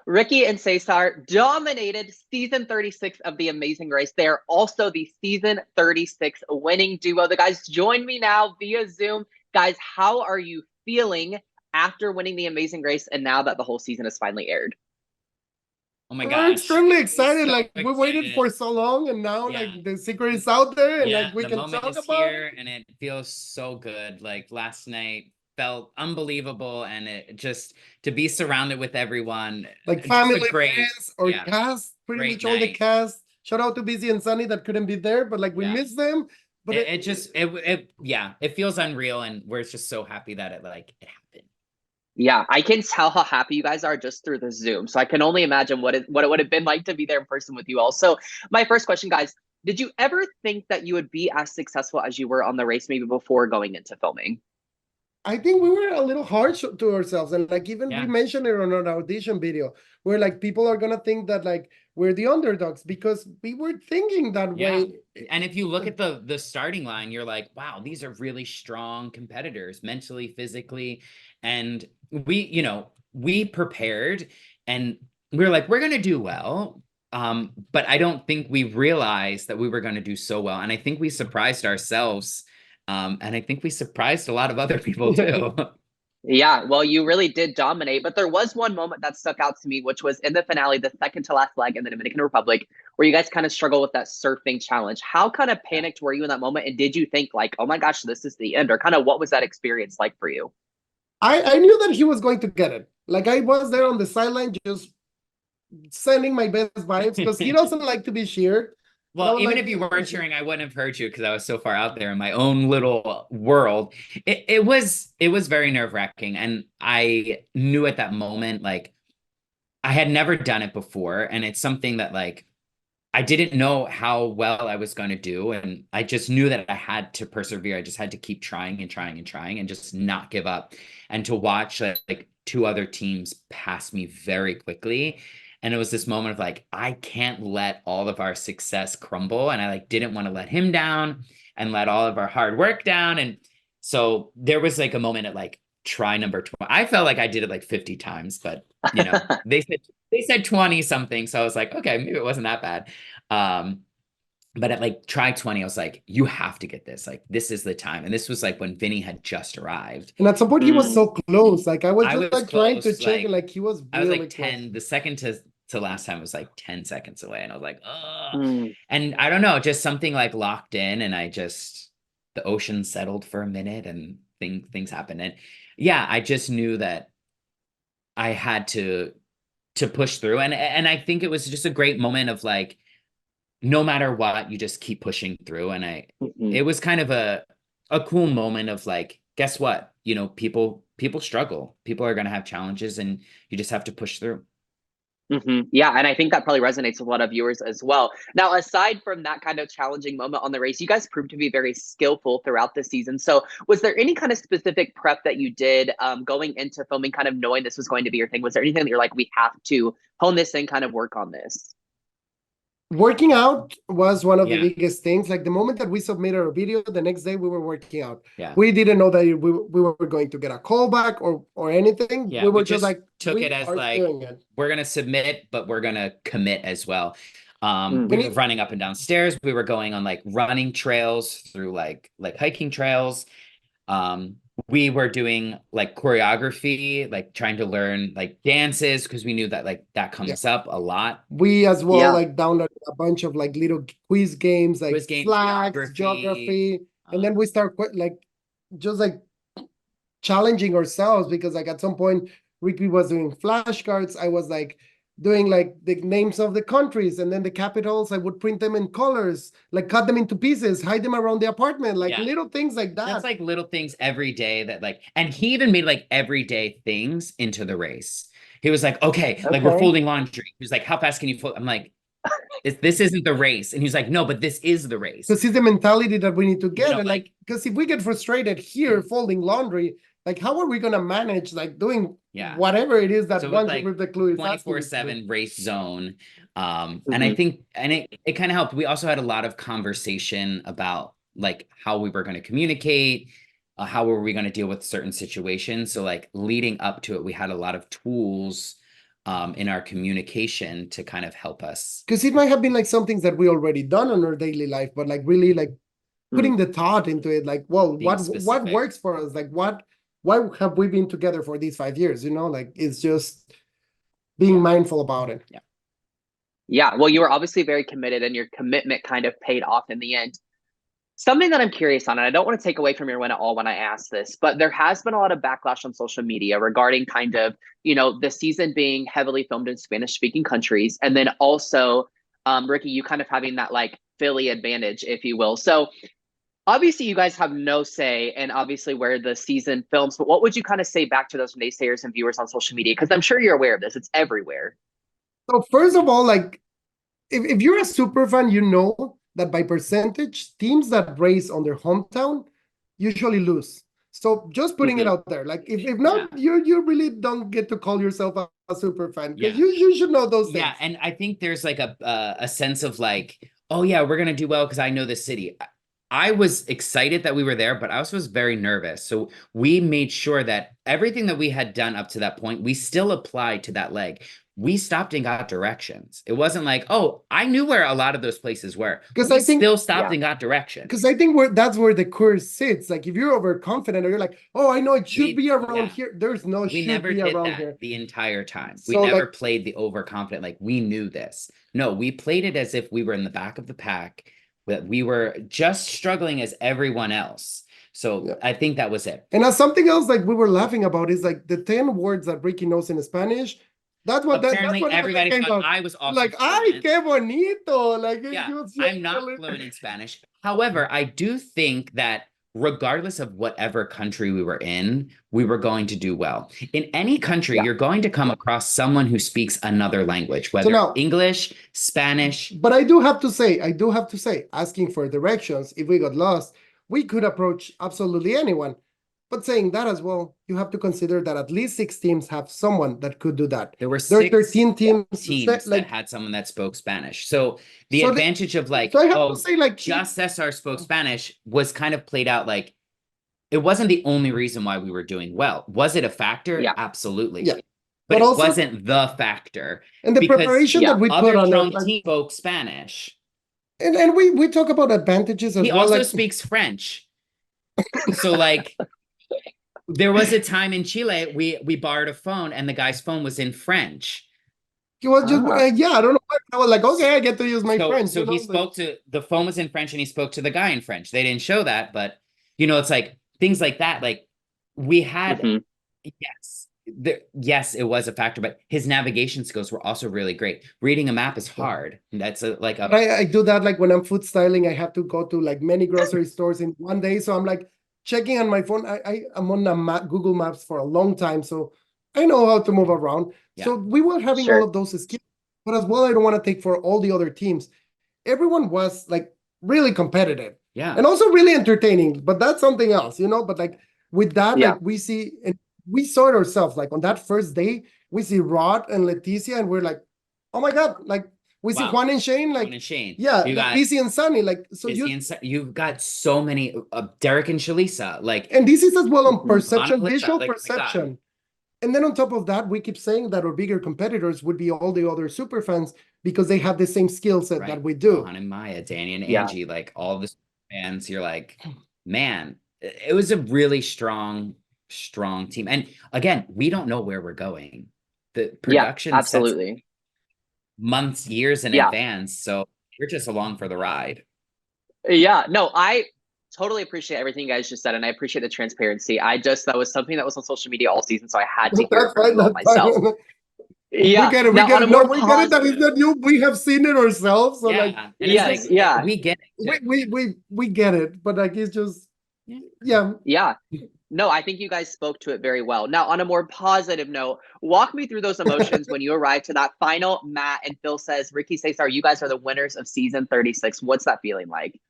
Ricky and Cesar dominated season 36 of The Amazing Race. They are also the season 36 winning duo. The guys join me now via Zoom. Guys, how are you feeling after winning The Amazing Race and now that the whole season has finally aired? Oh my We're gosh. extremely excited. So Like we waited excited. for so long, and now Yeah. like the secret is out there, and Yeah. like we The can moment talk is about it. here and it feels so good. Like last night felt unbelievable and it just to be surrounded with everyone. Like Just a family, great, friends, or yeah, cast. Pretty great much all the night. cast. Shout out to Busy and Sunny that couldn't be there, but like we Yeah. miss them. But It just yeah, it feels unreal and we're just so happy that it happened. Yeah, I can tell how happy you guys are just through the Zoom. So I can only imagine what it would have been like to be there in person with you all. So my first question, guys, did you ever think that you would be as successful as you were on the race maybe before going into filming? I think we were a little harsh to ourselves, and like even we Yeah. mentioned it on our audition video, where like people are gonna think that like we're the underdogs because we were thinking that Yeah. way. And if you look at the starting line, you're like, wow, these are really strong competitors mentally, physically. And we prepared and we were like, we're gonna do well. But I don't think we realized that we were gonna do so well. And I think we surprised ourselves. And I think we surprised a lot of other people too. Yeah, well, you really did dominate, but there was one moment that stuck out to me, which was in the finale, the second to last leg in the Dominican Republic, where you guys kind of struggle with that surfing challenge. How kind of Yeah. panicked were you in that moment? And did you think like, oh my gosh, this is the end? Or kind of what was that experience like for you? I knew that he was going to get it. Like I was there on the sideline just sending my best vibes because he doesn't like to be cheered. But I Well, was even like, if you weren't cheering, I wouldn't have heard you because I was so far out there in my own little world. It was very nerve-wracking. And I knew at that moment, like I had never done it before. And it's something that like I didn't know how well I was going to do. And I just knew that I had to persevere. I just had to keep trying and trying and trying and just not give up. And to watch like two other teams pass me very quickly. And it was this moment of like, I can't let all of our success crumble. And I like didn't want to let him down and let all of our hard work down. And so there was like a moment at like try number 20. I felt like I did it like 50 times, but they said 20 something. So I was like, okay, maybe it wasn't that bad. Um, but at like try 20, I was like, you have to get this. Like, this is the time. And this was like when Vinny had just arrived. and at some point he was Mm. so close. Like I was I just was like trying to close, check, and like he was I was like really close. 10, the second to last time was like 10 seconds away. And I was like, oh, Mm. and I don't know, just something like locked in. And the ocean settled for a minute and things happened. And yeah, I just knew that I had to push through. And I think it was just a great moment of like, no matter what, you just keep pushing through. And Mhm. it was kind of a cool moment of like, guess what? People struggle. People are going to have challenges and you just have to push through. Yeah, and I think that probably resonates with a lot of viewers as well. Now, aside from that kind of challenging moment on the race, you guys proved to be very skillful throughout the season. So, was there any kind of specific prep that you did going into filming, kind of knowing this was going to be your thing? Was there anything that you're like, we have to hone this in, kind of work on this? Working out was one of the Yeah. biggest things. Like the moment that we submitted our video, the next day we were working out. Yeah. We didn't know that we were going to get a callback or anything. Yeah. We We were just just like, took it we as are like, doing it. we're going to submit, but we're going to commit as well. Mm. We And were running up and down stairs. We were going on like running trails through like hiking trails. Um, we were doing like choreography, like trying to learn like dances because we knew that like that yeah, comes up a lot. we as well Yeah. like downloaded a bunch of like little quiz games like Quiz games, flags, geography, and uh, then we start like just like challenging ourselves because like at some point Ricky was doing flashcards. I was like doing like the names of the countries and then the capitals. I would print them in colors, like cut them into pieces, hide them around the apartment, like yeah. little things like That's that. like little things every day that like, and he even made like everyday things into the race. He was like, okay, like we're Okay. folding laundry. He was like, how fast can you fold? I'm like, this isn't the race. And he's like, no, but this is the race. Because it's the mentality that we need to You get. know, And like, like, because if we get frustrated here folding laundry, like how are we gonna manage like doing yeah. whatever it is that So it was one like with the clue is asking us to do? 24/7 race zone. And I Mhm. think, and it kind of helped. We also had a lot of conversation about like how we were going to communicate, how were we going to deal with certain situations. So like leading up to it, we had a lot of tools in our communication to kind of help us. Because it might have been like some things that we already done in our daily life, but like really like putting the thought into it, like, well, Being what specific. works for us? Like why have we been together for these 5 years? You know, like it's just being mindful about it. Yeah. Yeah, well, you were obviously very committed, and your commitment kind of paid off in the end. Something that I'm curious on, and I don't want to take away from your win at all when I ask this, but there has been a lot of backlash on social media regarding kind of, the season being heavily filmed in Spanish speaking countries. And then also, Ricky, you kind of having that like Philly advantage, if you will. So obviously you guys have no say in obviously where the season films, but what would you kind of say back to those naysayers and viewers on social media? Because I'm sure you're aware of this. It's everywhere. So first of all, like if you're a super fan, you know that by percentage, teams that race on their hometown usually lose. So just putting it out there, like if not, you really don't get to call yourself a super fan, because you should know those things. Yeah, and I think there's like a sense of like, oh yeah, we're gonna do well because I know the city. I was excited that we were there, but I also was very nervous. So we made sure that everything that we had done up to that point, we still applied to that leg. We stopped and got directions. It wasn't like, oh, I knew where a lot of those places were. Because I think still stopped and got directions. Because I think that's where the curse sits. Like if you're overconfident or you're like, oh, I know it should be around here. There's no we should never be did around that here the entire time. So we never like, played the overconfident, like we knew this. No, we played it as if we were in the back of the pack, that we were just struggling as everyone else. So I think that was it. And as something else like we were laughing about is like the 10 words that Ricky knows in Spanish. That's what apparently that's what everybody came thought out. I was also like, ay, qué bonito. Like yeah, I'm not fluent in Spanish. However, I do think that regardless of whatever country we were in, we were going to do well. In any country, you're going to come across someone who speaks another language, whether now, English, Spanish. But I do have to say, asking for directions, if we got lost, we could approach absolutely anyone. But saying that as well, you have to consider that at least 6 teams have someone that could do that. There were 13 teams that had someone that spoke Spanish. So the advantage of like, so I have to say, like, just Cesar spoke Spanish was kind of played out like, it wasn't the only reason why we were doing well. Was it a factor? Yeah. Absolutely. Yeah. But it also wasn't the factor. And the preparation that we put on it, team spoke Spanish. And we talk about advantages as he well. He also like, speaks French. So like, there was a time in Chile, we borrowed a phone and the guy's phone was in French. He was just, I don't know. I was like, okay, I get to use my French. So he spoke to, the phone was in French and he spoke to the guy in French. They didn't show that, but it's like things like that. Like we had, yes, it was a factor, but his navigation skills were also really great. Reading a map is hard. That's I do that like when I'm food styling. I have to go to like many grocery stores in one day. So I'm like checking on my phone. I'm on Google Maps for a long time. So I know how to move around. Yeah. So we were having all of those skills. But as well, I don't want to take for all the other teams. Everyone was like really competitive. Yeah. And also really entertaining. But that's something else, But like with that, like we see, and we saw it ourselves. Like on that first day, we see Rod and Leticia, and we're like, oh my God, like we see Juan and Shane, like yeah, you got Izzy and Sunny, like so you've got so many Derek and Shalisa, like, and this is as well on perception, visual like, perception. And then on top of that, we keep saying that our bigger competitors would be all the other super fans because they have the same skill set that we do. Rohan and Maya, Danny and Angie, like all the fans, you're like, man, it was a really strong team. And again, we don't know where we're going. The production absolutely months, years in advance. So we're just along for the ride. Yeah, no, I totally appreciate everything you guys just said, and I appreciate the transparency. That was something that was on social media all season, so I had to hear it from you all myself. Yeah, we get it. We get it. No, we get it. That is not you. We have seen it ourselves. So like, we get it. We get it. But like, it's just, yeah. No, I think you guys spoke to it very well. Now, on a more positive note, walk me through those emotions when you arrived to that final. Matt and Phil says, Ricky, Cesar, you guys are the winners of season 36. What's that feeling like?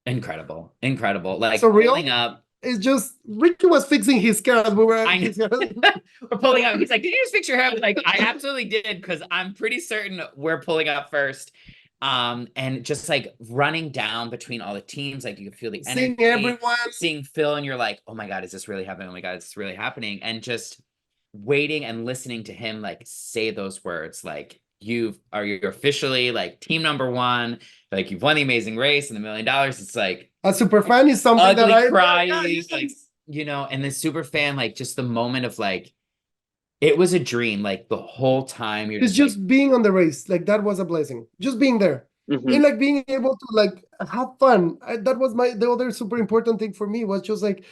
Incredible. Like pulling up. It's just Ricky was fixing his car as we were. We're pulling up. He's like, "Did you just fix your hair?" I was like, "I absolutely did," because I'm pretty certain we're pulling up first. And just like running down between all the teams, like you can feel the energy. Seeing everyone, seeing Phil, and you're like, "Oh my God, is this really happening? Oh my God, is this really happening?" And just waiting and listening to him like say those words, like you're officially like team number one, like you've won the amazing race and the $1 million. It's like A super fan is something that ugly I crying, like, you know, and the super fan, like just the moment of like, it was a dream, like the whole time you're it's just just being on the race, like that was a blessing. Just being there. Mhm. And like being able to like have fun. That was the other super important thing for me was just like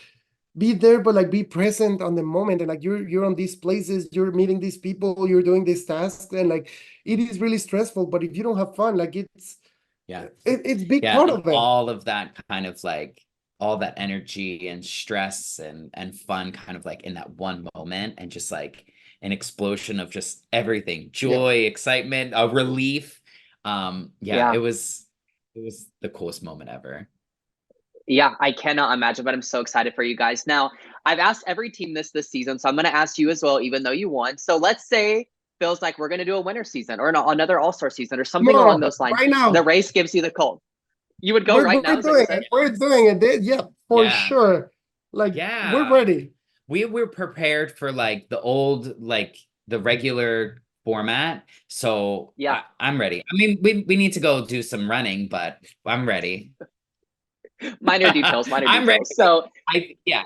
be there, but like be present on the moment. And like you're on these places, you're meeting these people, you're doing these tasks, and like it is really stressful. But if you don't have fun, like yeah, it's big yeah, part and of it. all of that kind of like all that energy and stress and fun kind of like in that one moment, and just like an explosion of just everything, Yeah. joy, excitement, a relief. Yeah, Yeah. it was the coolest moment ever. Yeah, I cannot imagine, but I'm so excited for you guys. Now, I've asked every team this season, so I'm going to ask you as well, even though you won. So let's say feels like we're going to do a winter season or another All-Star season or something along Tomorrow, those lines. right now, The race gives you the cold. You would go right now, we're is that what you doing said? it. We're doing it. Yeah, for Yeah, sure. Like we're yeah. ready. We were prepared for like the old, like the regular format. So Yeah. I'm ready. I mean, we need to go do some running, but I'm ready. Minor details, minor I'm ready. details. So, Yeah,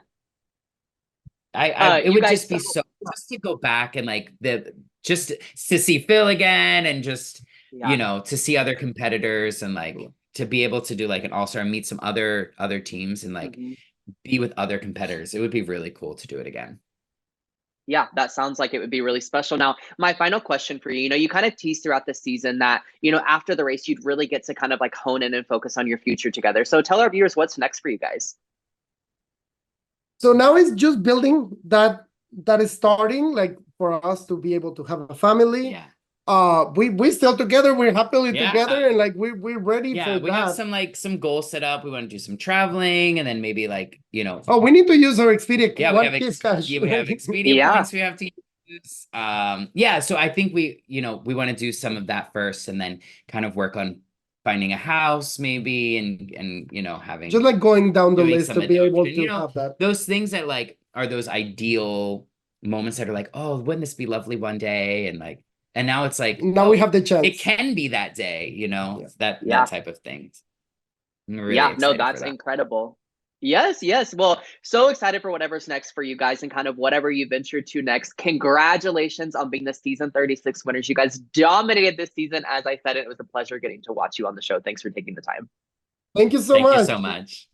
it you would guys, just be so, just to go back and like just to see Phil again, and just, yeah. you know, to see other competitors, and like to be able to do like an all-star and meet some other teams, and like Mhm. be with other competitors. It would be really cool to do it again. Yeah, that sounds like it would be really special. Now, my final question for you, you kind of teased throughout the season that, after the race, you'd really get to kind of like hone in and focus on your future together. So tell our viewers what's next for you guys. So now it's just building that is starting like for us to be able to have a family. Yeah. We still together, we're happily Yeah. together, and like we're ready Yeah, for we have that. some goals set up. We want to do some traveling, and then maybe like, you know, Oh, we need to use our Expedia yeah, One Kiss Cash. we have Expedia Yeah. points we have to use. Yeah, so I think we want to do some of that first, and then kind of work on finding a house maybe, and Just like going down the doing list some to be able adoption. to have that. Those things that like are those ideal moments that are like, oh, wouldn't this be lovely one day? And like, and now it's like, Now we oh, have the it chance. can be that day, Yeah. Yeah. that type of thing. I'm really Yeah. No, excited for that's that. incredible. Yes, yes. Well, so excited for whatever's next for you guys and kind of whatever you venture to next. Congratulations on being the season 36 winners. You guys dominated this season. As I said, it was a pleasure getting to watch you on the show. Thanks for taking the time. Thank you so Thank you much. so much.